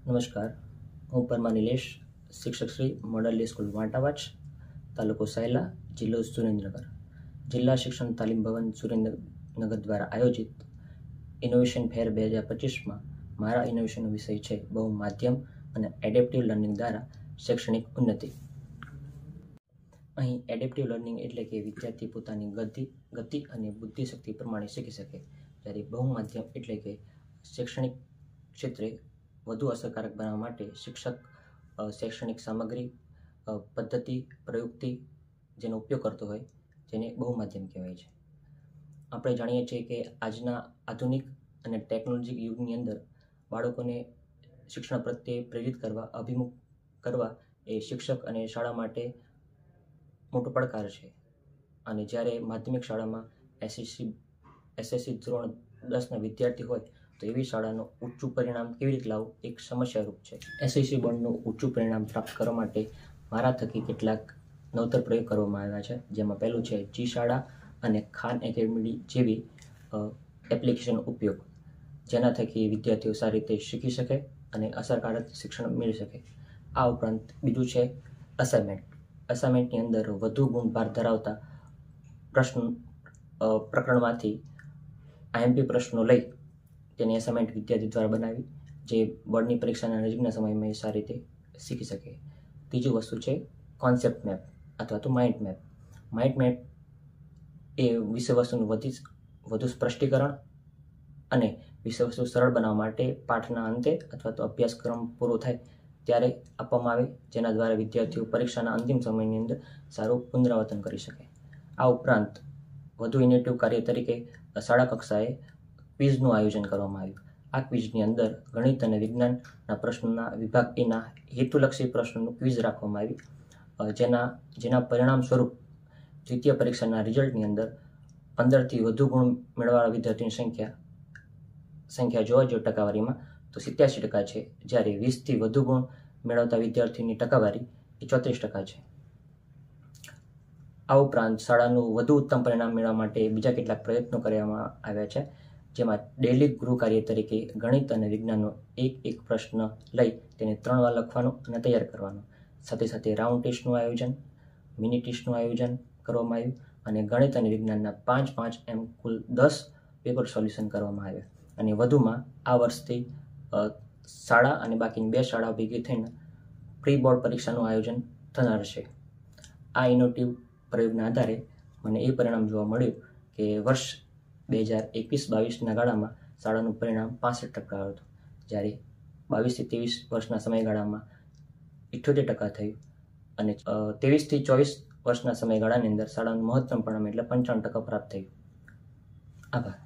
નમસ્કાર, હું પરમાર નિલેશ, શિક્ષક શ્રી મોડલ ડે સ્કૂલ વાંટાવાચ, તાલુકો સાયલા, જિલ્લો સુરેન્દ્રનગર. જિલ્લા શિક્ષણ તાલીમ ભવન સુરેન્દ્રનગર દ્વારા આયોજિત ઇનોવેશન ફેર 2025માં મારા ઇનોવેશનનો વિષય છે બહુ માધ્યમ અને એડેપ્ટિવ લર્નિંગ દ્વારા શૈક્ષણિક ઉન્નતિ. અહીં એડેપ્ટિવ લર્નિંગ એટલે કે વિદ્યાર્થી પોતાની ગતિ અને બુદ્ધિશક્તિ પ્રમાણે શીખી શકે, જ્યારે બહુ માધ્યમ એટલે કે શૈક્ષણિક ક્ષેત્રે વધુ અસરકારક બનાવવા માટે શિક્ષક શૈક્ષણિક સામગ્રી, પદ્ધતિ, પ્રયુક્તિ જેનો ઉપયોગ કરતો હોય જેને બહુ માધ્યમ કહેવાય છે. આપણે જાણીએ છીએ કે આજના આધુનિક અને ટેકનોલોજી યુગની અંદર બાળકોને શિક્ષણ પ્રત્યે પ્રેરિત કરવા, અભિમુખ કરવા એ શિક્ષક અને શાળા માટે મોટો પડકાર છે. અને જ્યારે માધ્યમિક શાળામાં એસએસસી ધોરણ 10ના વિદ્યાર્થી હોય તો એવી શાળાનું ઊંચું પરિણામ કેવી રીતે લાવવું એક સમસ્યારૂપ છે. એસએસસી બોર્ડનું ઊંચું પરિણામ પ્રાપ્ત કરવા માટે મારા થકી કેટલાક નવતર પ્રયોગ કરવામાં આવ્યા છે, જેમાં પહેલું છે જી શાળા અને ખાન એકેડમી જેવી એપ્લિકેશનનો ઉપયોગ, જેના થકી વિદ્યાર્થીઓ સારી રીતે શીખી શકે અને અસરકારક શિક્ષણ મેળવી શકે. આ ઉપરાંત બીજું છે અસાઇનમેન્ટની અંદર વધુ ગુણ ભાર ધરાવતા પ્રકરણમાંથી આઈએમપી પ્રશ્નો લઈ તેની અસાઇનમેન્ટ વિદ્યાર્થી દ્વારા બનાવી જે બોર્ડની પરીક્ષાના નજીકના સમયમાં એ સારી રીતે શીખી શકે. ત્રીજું વસ્તુ છે કોન્સેપ્ટ મેપ અથવા તો માઇન્ડ મેપ. માઇન્ડ મેપ એ વિષય વસ્તુનું વધુ સ્પષ્ટીકરણ અને વિષય વસ્તુ સરળ બનાવવા માટે પાઠના અંતે અથવા તો અભ્યાસક્રમ પૂરો થાય ત્યારે આપવામાં આવે, જેના દ્વારા વિદ્યાર્થીઓ પરીક્ષાના અંતિમ સમયની અંદર સારું પુનરાવર્તન કરી શકે. આ ઉપરાંત વધુ ઇનોવેટિવ કાર્ય તરીકે શાળા કક્ષાએ ક્વિઝનું આયોજન કરવામાં આવ્યું. આ ક્વિઝની અંદર ગણિત અને વિજ્ઞાનના પ્રશ્નોના વિભાગ એના હેતુલક્ષી પ્રશ્નોનું ક્વિઝ રાખવામાં આવી, જેના પરિણામ સ્વરૂપ દ્વિતીય પરીક્ષાના રિઝલ્ટની અંદર 15થી વધુ ગુણ મેળવવાળા વિદ્યાર્થીઓની સંખ્યા જોવા જોઈએ ટકાવારીમાં તો 87% છે, જ્યારે 20થી વધુ ગુણ મેળવતા વિદ્યાર્થીઓની ટકાવારી એ 34% છે. આ ઉપરાંત શાળાનું વધુ ઉત્તમ પરિણામ મેળવવા માટે બીજા કેટલાક પ્રયત્નો કરવામાં આવ્યા છે, જેમાં ડેલી ગૃહ કાર્ય તરીકે ગણિત અને વિજ્ઞાનનો એક પ્રશ્ન લઈ તેને 3 વાર લખવાનો અને તૈયાર કરવાનો. સાથે સાથે રાઉન્ડ ટેસ્ટનું આયોજન, મિની ટેસ્ટનું આયોજન કરવામાં આવ્યું અને ગણિત અને વિજ્ઞાનના 5 એમ કુલ 10 પેપર સોલ્યુશન કરવામાં આવ્યા. અને વધુમાં આ વર્ષથી શાળા અને બાકીની 2 શાળાઓ ભેગી થઈને પ્રી બોર્ડ પરીક્ષાનું આયોજન થનાર છે. આ ઇનોવેટિવ પ્રયોગના આધારે મને એ પરિણામ જોવા મળ્યું કે વર્ષ 2021-22ના ગાળામાં શાળાનું પરિણામ 65% હતું, જ્યારે 22થી 23 વર્ષના સમયગાળામાં 78% થયું અને 23થી 24 વર્ષના સમયગાળાની અંદર શાળાનું મહત્તમ પરિણામ એટલે 95% પ્રાપ્ત થયું. આભાર.